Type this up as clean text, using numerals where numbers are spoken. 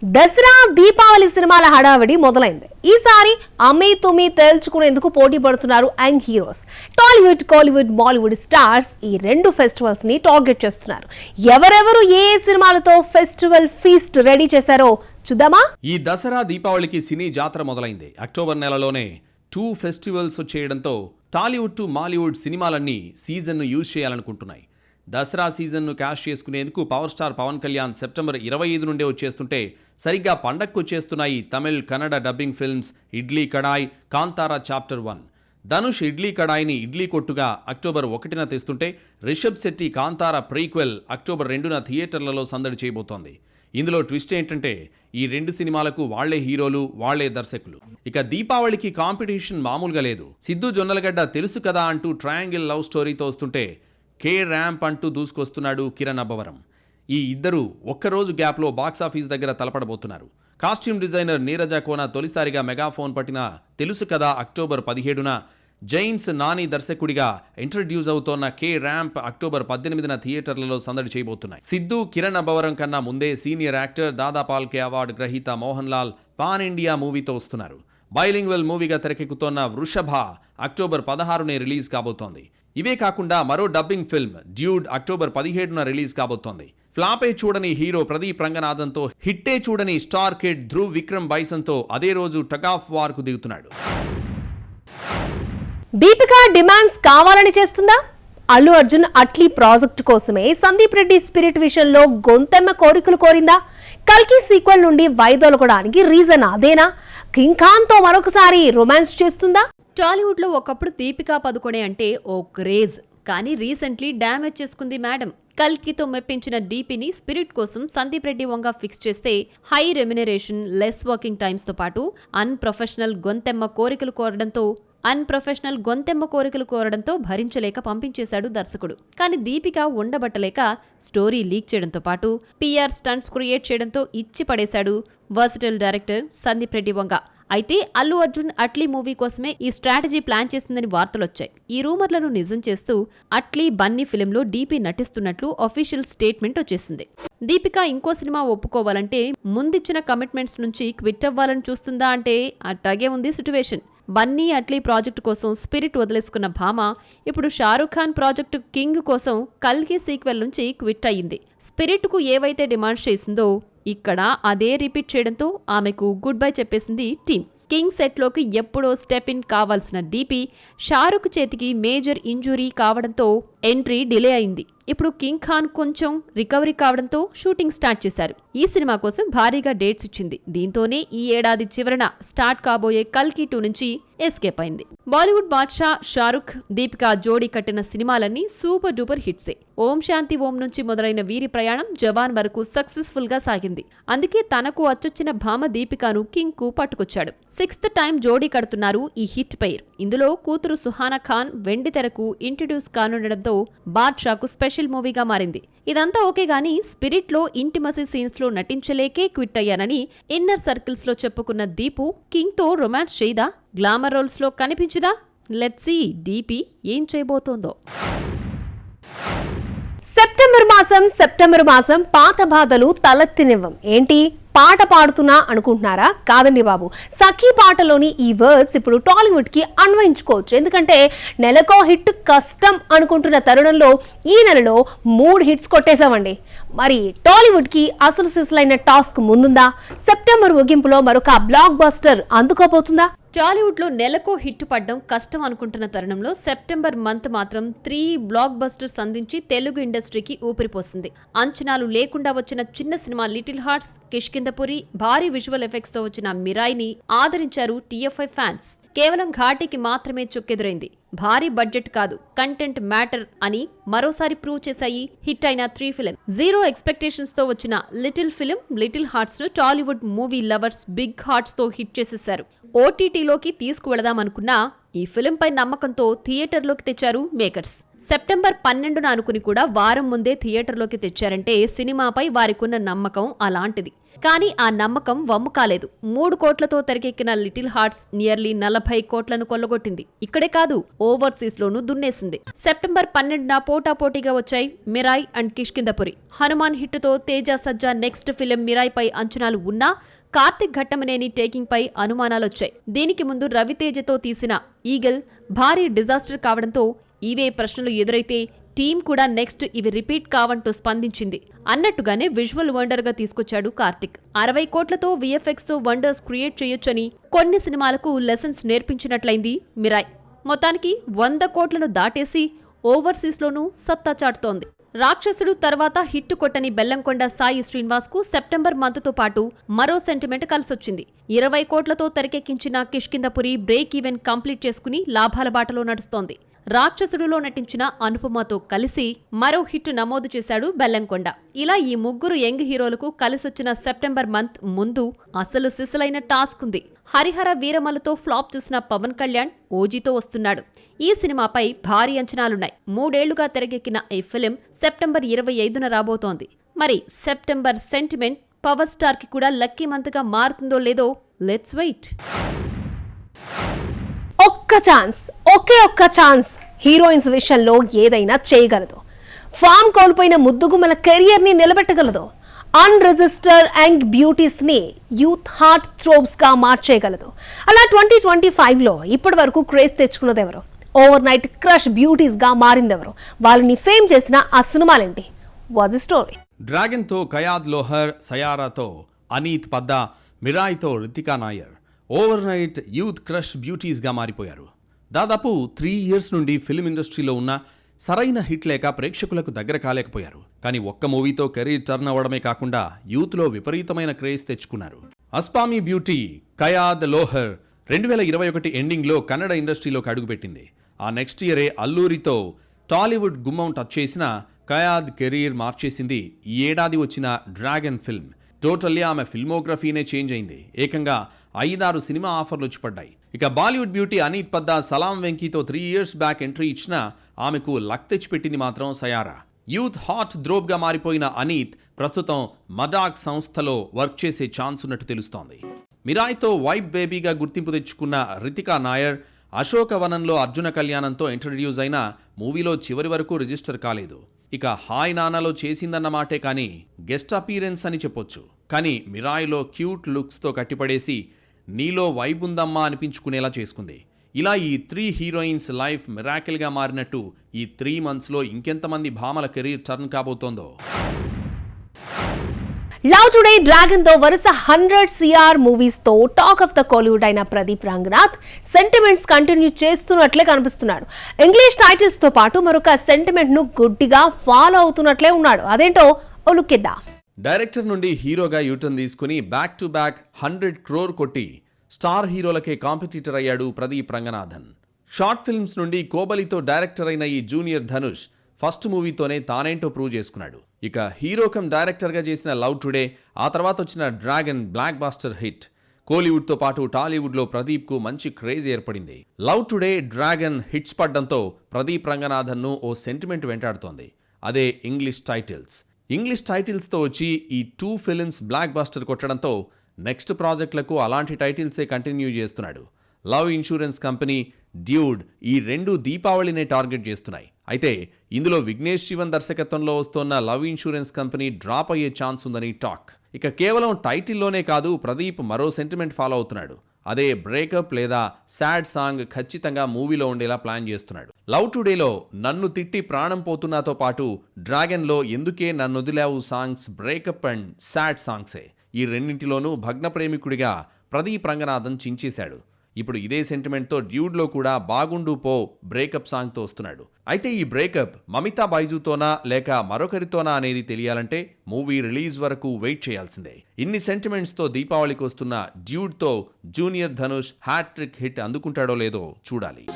దసరా దీపావళి సినిమాల హడావిడి మొదలైంది. ఈసారి అమ్మి తుమ్మి తేల్చుకునేందుకు పోటీ పడుతున్నారు young heroes. Tollywood, Kollywood, Bollywood stars ఈ రెండు ఫెస్టివల్స్ ని టార్గెట్ చేస్తున్నారు. ఎవరెవరు ఏ సినిమాలతో ఫెస్టివల్ ఫీస్ట్ రెడీ చేశారో చూద్దామా? ఈ దసరా దీపావళికి సినీ జాతర మొదలైంది. అక్టోబర్ నెలలోనే 2 ఫెస్టివల్స్ చేయడంతో టాలీవుడ్ టు మాలీవుడ్ సినిమాలన్నీ సీజన్ను యూజ్ చేయాలనుకుంటున్నాయి. దసరా సీజన్ను క్యాష్ చేసుకునేందుకు power star Pawan Kalyan September 25 నుండే వచ్చేస్తుంటే సరిగ్గా పండగకు వచ్చేస్తున్నాయి Tamil, Kannada dubbing films Idli Kadai, Kantara chapter 1. Dhanush Idli కడాయిని ఇడ్లీ కొట్టుగా అక్టోబర్ 1న తెస్తుంటే రిషబ్ శెట్టి కాంతారా ప్రీక్వెల్ అక్టోబర్ 2న థియేటర్లలో సందడి చేయబోతోంది. ఇందులో ట్విస్ట్ ఏంటంటే ఈ 2 సినిమాలకు వాళ్లే హీరోలు, వాళ్లే దర్శకులు. ఇక దీపావళికి కాంపిటీషన్ మామూలుగా లేదు. సిద్ధు జొన్నలగడ్డ తెలుసు కదా అంటూ ట్రయాంగిల్ లవ్ స్టోరీతో వస్తుంటే కే ర్యాంప్ అంటూ దూసుకొస్తున్నాడు కిరణ్ అబ్బవరం. ఈ ఇద్దరు ఒక్కరోజు గ్యాప్లో బాక్సాఫీస్ దగ్గర తలపడబోతున్నారు. కాస్ట్యూమ్ డిజైనర్ నీరజ కోన తొలిసారిగా మెగాఫోన్ పట్టిన తెలుసు కదా అక్టోబర్ 17న, జైన్స్ నాని దర్శకుడిగా ఇంట్రడ్యూస్ అవుతోన్న కే ర్యాంప్ అక్టోబర్ 18న థియేటర్లలో సందడి చేయబోతున్నాయి. సిద్ధు, కిరణ్ అబ్బవరం కన్నా ముందే సీనియర్ యాక్టర్, దాదా పాల్కే అవార్డు గ్రహీత మోహన్ లాల్ పాన్ ఇండియా మూవీతో వస్తున్నారు. బైలింగ్వెల్ మూవీగా తెరకెక్కుతోన్న వృషభ అక్టోబర్ 16నే రిలీజ్ కాబోతోంది. ఇవే కాకుండా మరో డబ్బింగ్ ఫిల్మ్ డ్యూడ్ అక్టోబర్ 17న రిలీజ్ కాబోతోంది. ఫ్లాపే చూడని హీరో ప్రదీప్ రంగనాథన్తో, హిట్టే చూడని స్టార్ కిడ్ ధ్రువ్ విక్రమ్ బైసన్తో అదే రోజు టగ్ ఆఫ్ వార్ కు దిగుతున్నాడు. దీపిక డిమాండ్స్ కావాలని చేస్తుందా? అల్లు అర్జున్ అట్లీ ప్రాజెక్టు కోసమే సందీప్ రెడ్డి స్పిరిట్ విషయంలో గొంతెమ్మ కోరికలు కోరిందా? కల్కి సీక్వెల్ నుండి వైదొలగడానికి రీజన్ అదేనా? కింగ్ ఖాన్ తో మరొకసారి రొమాన్స్ చేస్తుందా? టాలీవుడ్ లో ఒకప్పుడు దీపికా పదుకొనే అంటే ఓ క్రేజ్, కానీ రీసెంట్లీ డ్యామేజ్ చేసుకుంది మేడం. కల్కితో మెప్పించిన డీపీని స్పిరిట్ కోసం సందీప్ రెడ్డి వంగా ఫిక్స్ చేస్తే high remuneration, less working times తో పాటు అన్ప్రొఫెషనల్ గొంతెమ్మ కోరికలు కోరడంతో భరించలేక పంపించేశాడు దర్శకుడు. కానీ దీపిక ఉండబట్టలేక స్టోరీ లీక్ చేయడంతో పాటు PR స్టంట్స్ క్రియేట్ చేయడంతో ఇచ్చి పడేశాడు వర్సిటల్ డైరెక్టర్ సందీప్ రెడ్డి వంగ. అయితే అల్లు అర్జున్ అట్లీ మూవీ కోసమే ఈ స్ట్రాటజీ ప్లాన్ చేసిందని వార్తలొచ్చాయి. ఈ రూమర్లను నిజం చేస్తూ అట్లీ బన్నీ ఫిలింలో డీపీ నటిస్తున్నట్లు అఫీషియల్ స్టేట్మెంట్ వచ్చేసింది. దీపిక ఇంకో సినిమా ఒప్పుకోవాలంటే ముందిచ్చిన కమిట్మెంట్స్ నుంచి క్విట్ అవ్వాలని చూస్తుందా అంటే అట్టాగే ఉంది సిట్యువేషన్. బన్నీ అట్లీ ప్రాజెక్టు కోసం స్పిరిట్ వదిలేసుకున్న భామ ఇప్పుడు షారూఖ్ ఖాన్ ప్రాజెక్టు కింగ్ కోసం కల్కి సీక్వెల్ నుంచి క్విట్ అయ్యింది. స్పిరిట్ కు ఏవైతే డిమాండ్స్ చేసిందో ఇక్కడ అదే రిపీట్ చేయడంతో ఆమెకు గుడ్ బై చెప్పేసింది టీం. కింగ్ సెట్లోకి ఎప్పుడో స్టెప్ ఇన్ కావాల్సిన డీపీ షారుఖ్ చేతికి మేజర్ ఇంజురీ కావడంతో ఎంట్రీ డిలే అయింది. ఇప్పుడు కింగ్ ఖాన్ కొంచెం రికవరీ కావడంతో షూటింగ్ స్టార్ట్ చేశారు. ఈ సినిమా కోసం భారీగా డేట్స్ ఇచ్చింది. దీంతోనే ఈ ఏడాది చివరన స్టార్ట్ కాబోయే కల్కి 2 నుంచి ఎస్కేప్ అయింది. బాలీవుడ్ బాద్షా షారుఖ్, దీపిక జోడీ కట్టిన సినిమాలన్నీ సూపర్ డూపర్ హిట్సే. ఓం శాంతి ఓం నుంచి మొదలైన వీరి ప్రయాణం జవాన్ వరకు సక్సెస్ఫుల్ గా సాగింది. అందుకే తనకు అచ్చొచ్చిన భామ దీపికను కింగ్ కు పట్టుకొచ్చాడు. 6th టైం జోడీ కడుతున్నారు ఈ హిట్ పైర్. ఇందులో కూతురు సుహానా ఖాన్ వెండి తెరకు ఇంట్రడ్యూస్ కానుండడంతో బాద్షాకు స్పెషల్ మూవీగా మారింది. ఇదంతా ఓకే గానీ స్పిరిట్ లో ఇంటిమసీ సీన్స్ లో నటించలేకే క్విట్ అయ్యానని ఇన్నర్ సర్కిల్స్ లో చెప్పుకున్న దీపు కింగ్ తో రొమాన్స్ చేయదా? గ్లామర్ రోల్స్ లో కనిపించదా? లెట్స్ సీ డీపీ ఏం చేయబోతోందో. సెప్టెంబర్ మాసం పాత బాధలు తలెత్తినివ్వం. ఏంటి పాట పాడుతున్నా అనుకుంటున్నారా? కాదండి బాబు, సఖీ పాటలోని ఈ వర్డ్స్ ఇప్పుడు టాలీవుడ్ కి అన్వయించుకోవచ్చు. ఎందుకంటే నెలకో హిట్ కష్టం అనుకుంటున్న తరుణంలో ఈ నెలలో 3 హిట్స్ కొట్టేశామండి. మరి టాలీవుడ్ కి అసలు సిసలైన టాస్క్ ముందుందా? సెప్టెంబర్ ముగింపులో మరొక బ్లాక్ బస్టర్ అందుకోబోతుందా? టాలీవుడ్ లో నెలకో హిట్ పడ్డం కష్టం అనుకుంటున్న తరుణంలో సెప్టెంబర్ మంత్ మాత్రం 3 బ్లాక్ బస్టర్స్ అందించి తెలుగు ఇండస్ట్రీకి ఊపిరిపోసింది. అంచనాలు లేకుండా వచ్చిన చిన్న సినిమా లిటిల్ హార్ట్స్, కిష్కిందపురి, భారీ విజువల్ ఎఫెక్ట్స్ తో వచ్చిన మిరాయిని ఆదరించారు TFI ఫ్యాన్స్. కేవలం ఘాటీకి మాత్రమే చుక్కెదురైంది. భారీ బడ్జెట్ కాదు, కంటెంట్ మ్యాటర్ అని మరోసారి ప్రూవ్ చేశాయి హిట్ అయిన 3 ఫిలిం. 0 ఎక్స్పెక్టేషన్స్ తో వచ్చిన లిటిల్ హార్ట్స్ ను Tollywood movie lovers big hearts తో హిట్ చేసేశారు. OTTలోకి తీసుకువెళదామనుకున్నా ఈ ఫిలింపై నమ్మకంతో థియేటర్లోకి తెచ్చారు మేకర్స్. సెప్టెంబర్ 12న అనుకుని కూడా వారం ముందే థియేటర్లోకి తెచ్చారంటే సినిమాపై వారికున్న నమ్మకం అలాంటిది. కానీ ఆ నమ్మకం వమ్ము కాలేదు. 3 కోట్లతో తెరకెక్కిన లిటిల్ హార్ట్స్ నియర్లీ 40 కోట్లను కొల్లగొట్టింది. ఇక్కడే కాదు, ఓవర్సీస్ లోనూ దున్నేసింది. సెప్టెంబర్ 12న పోటాపోటీగా వచ్చాయి మిరాయ్ అండ్ కిష్కింధపురి. హనుమాన్ హిట్టుతో తేజ సజ్జా నెక్స్ట్ ఫిలిం మిరాయ్ పై అంచనాలు ఉన్నా కార్తిక్ ఘట్టమనేని టేకింగ్ పై అనుమానాలొచ్చాయి. దీనికి ముందు రవితేజతో తీసిన ఈగల్ భారీ డిజాస్టర్ కావడంతో ఇవే ప్రశ్నలు ఎదురైతే టీం కూడా నెక్స్ట్ ఇవి రిపీట్ కావంటూ స్పందించింది. అన్నట్టుగానే విజువల్ వండర్ గా తీసుకొచ్చాడు కార్తిక్. 60 కోట్లతో విఎఫ్ఎక్స్ తో వండర్స్ క్రియేట్ చేయొచ్చని కొన్ని సినిమాలకు లెసన్స్ నేర్పించినట్లయింది మిరాయ్. మొత్తానికి 100 కోట్లను దాటేసి ఓవర్సీస్ లోనూ సత్తా చాటుతోంది. రాక్షసుడు తర్వాత హిట్టు కొట్టని బెల్లంకొండ సాయి శ్రీనివాస్ కు సెప్టెంబర్ మంత్ తో పాటు మరో సెంటిమెంట్ కలిసొచ్చింది. 20 కోట్లతో తెరకెక్కించిన కిష్కింధపురి బ్రేక్ ఈవెన్ కంప్లీట్ చేసుకుని లాభాల బాటలో నడుస్తోంది. రాక్షసుడులో నటించిన అనుపమతో కలిసి మరో హిట్ నమోదు చేశాడు బెల్లంకొండ. ఇలా ఈ ముగ్గురు యంగ్ హీరోలకు కలిసొచ్చిన సెప్టెంబర్ మంత్ ముందు అసలు సిసలైన టాస్క్ ఉంది. హరిహర వీరమలతో ఫ్లాప్ చూసిన పవన్ కళ్యాణ్ ఓజీతో వస్తున్నాడు. ఈ సినిమాపై భారీ అంచనాలున్నాయి. 3 ఏళ్లుగా తెరకెక్కిన ఈ ఫిలిం సెప్టెంబర్ 25న రాబోతోంది. మరి సెప్టెంబర్ సెంటిమెంట్ పవర్ స్టార్ కి కూడా లక్కీ మంత్ గా మారుతుందో లేదో లెట్స్ వెయిట్. ఒకే ఒక్క ఛాన్స్ హీరోయిన్స్ విషయంలో ఏదైనా చేయగలదు. ఫామ్ కోల్పోయిన ముద్దుగుమ్మల కెరియర్ ని నిలబెట్టగలదు. అన్రిజిస్టర్ యంగ్ బ్యూటీస్ ని యూత్ హార్ట్ థ్రోబ్స్ గా మార్చేయగలదు. అలా 2025లో ఇప్పటి వరకు క్రేజ్ తెచ్చుకున్నది ఎవరు? ఓవర్ నైట్ క్రష్ బ్యూటీస్ గా మారిందెవరు? వాళ్ళని ఫేమ్ చేసిన ఆ సినిమాలేంటి? Was the story? డ్రాగన్ తో కయాద్ లోహర్, సయారాతో అనీత్ పద్దా, మిరాయ్తో Ritika Nair overnight youth crush బ్యూటీస్గా మారిపోయారు. దాదాపు 3 years నుండి ఫిల్మ్ ఇండస్ట్రీలో ఉన్న సరైన హిట్ లేక ప్రేక్షకులకు దగ్గర కాలేకపోయారు. కానీ ఒక్క మూవీతో కెరీర్ టర్న్ అవ్వడమే కాకుండా యూత్లో విపరీతమైన క్రేజ్ తెచ్చుకున్నారు. అస్పామీ బ్యూటీ కయాద్ లోహర్ 2021 ఎండింగ్లో కన్నడ ఇండస్ట్రీలోకి అడుగుపెట్టింది. ఆ నెక్స్ట్ ఇయరే అల్లూరితో టాలీవుడ్ గుమ్మం టచ్ చేసిన కయాద్ కెరీర్ మార్చేసింది ఈ ఏడాది వచ్చిన డ్రాగన్ ఫిల్మ్. టోటల్లీ ఆమె ఫిల్మోగ్రఫీనే చేంజ్ అయింది. ఏకంగా 5-6 సినిమా ఆఫర్లు వచ్చి పడ్డాయి. ఇక బాలీవుడ్ బ్యూటీ అనీత్ పద్దా సలాం వెంకీతో 3 years బ్యాక్ ఎంట్రీ ఇచ్చినా ఆమెకు లక్ తెచ్చిపెట్టింది మాత్రం సయారా. యూత్ హాట్ ధ్రోబ్గా మారిపోయిన అనీత్ ప్రస్తుతం మడాక్ సంస్థలో వర్క్ చేసే ఛాన్స్ ఉన్నట్టు తెలుస్తోంది. మిరాయ్తో వైబ్ బేబీగా గుర్తింపు తెచ్చుకున్న రితికా నాయర్ అశోకవనంలో అర్జున కళ్యాణంతో ఇంట్రడ్యూస్ అయిన మూవీలో చివరి వరకు రిజిస్టర్ కాలేదు. ఇక హాయ్ నానాలో చేసిందన్నమాటే కానీ గెస్ట్ అపీరెన్స్ అని చెప్పొచ్చు. కానీ మిరాయ్లో క్యూట్ లుక్స్తో కట్టిపడేసి నీలో వైబ్ ఉందమ్మా అనిపించుకునేలా చేసుకుంది. ఇలా ఈ 3 హీరోయిన్స్ లైఫ్ మిరాకిల్గా మారినట్టు ఈ 3 monthsలో ఇంకెంతమంది భామల కెరీర్ టర్న్ కాబోతోందో. లవ్ టుడే డ్రాగన్ తో వరుస 100 CR మూవీస్ తో టాక్ ఆఫ్ ద కోలీవుడ్ అయిన ప్రదీప్ రంగనాథ్ సెంటిమెంట్స్ కంటిన్యూ చేస్తున్నట్లే కనిపిస్తున్నాడు. ఇంగ్లీష్ టైటిల్స్ తో పాటు మరొక సెంటిమెంట్ ను గుడ్డిగా ఫాలో అవుతున్నట్లే ఉన్నాడు. అదేంటో ఓ లుక్ ఇద్దాం. డైరెక్టర్ నుండి హీరోగా యూటర్న్ తీసుకుని బ్యాక్ టు బ్యాక్ 100 crore కొట్టి స్టార్ హీరోలకే కాంపిటీటర్ అయ్యాడు ప్రదీప్ రంగనాథన్. షార్ట్ ఫిల్మ్స్ నుండి కోబలితో డైరెక్టర్ అయిన ఈ జూనియర్ ధనుష్ ఫస్ట్ మూవీతోనే తానేంటో ప్రూవ్ చేసుకున్నాడు. ఇక హీరో కమ్ డైరెక్టర్గా చేసిన లవ్ టుడే, ఆ తర్వాత వచ్చిన డ్రాగన్ బ్లాక్ బాస్టర్ హిట్. కోలీవుడ్తో పాటు టాలీవుడ్లో ప్రదీప్కు మంచి క్రేజ్ ఏర్పడింది. లవ్ టుడే, డ్రాగన్ హిట్స్ పడ్డంతో ప్రదీప్ రంగనాథన్ను ఓ సెంటిమెంట్ వెంటాడుతోంది. అదే ఇంగ్లీష్ టైటిల్స్. ఇంగ్లీష్ టైటిల్స్తో వచ్చి ఈ 2 films బ్లాక్ బాస్టర్ కొట్టడంతో నెక్స్ట్ ప్రాజెక్టులకు అలాంటి టైటిల్సే కంటిన్యూ చేస్తున్నాడు. లవ్ ఇన్సూరెన్స్ కంపెనీ, డ్యూడ్ ఈ 2 దీపావళినే టార్గెట్ చేస్తున్నాయి. అయితే ఇందులో విఘ్నేష్ శివన్ దర్శకత్వంలో వస్తున్న లవ్ ఇన్సూరెన్స్ కంపెనీ డ్రాప్ అయ్యే ఛాన్స్ ఉందని టాక్. ఇక కేవలం టైటిల్లోనే కాదు, ప్రదీప్ మరో సెంటిమెంట్ ఫాలో అవుతున్నాడు. అదే బ్రేకప్ లేదా సాడ్ సాంగ్ ఖచ్చితంగా మూవీలో ఉండేలా ప్లాన్ చేస్తున్నాడు. లవ్ టుడేలో నన్ను తిట్టి ప్రాణం పోతున్నాతో పాటు డ్రాగన్లో ఎందుకే నన్నొదిలావు సాంగ్స్ బ్రేకప్ అండ్ సాడ్ సాంగ్సే. ఈ రెండింటిలోనూ భగ్న ప్రేమికుడిగా ప్రదీప్ రంగనాథన్ చించేశాడు. ఇప్పుడు ఇదే సెంటిమెంట్తో డ్యూడ్లో కూడా బాగుండు పో బ్రేకప్ సాంగ్తో వస్తున్నాడు. అయితే ఈ బ్రేకప్ మమితా బైజుతోనా లేక మరొకరితోనా అనేది తెలియాలంటే మూవీ రిలీజ్ వరకు వెయిట్ చేయాల్సిందే. ఇన్ని సెంటిమెంట్స్తో దీపావళికి వస్తున్న డ్యూడ్తో జూనియర్ ధనుష్ హ్యాట్రిక్ హిట్ అందుకుంటాడో లేదో చూడాలి.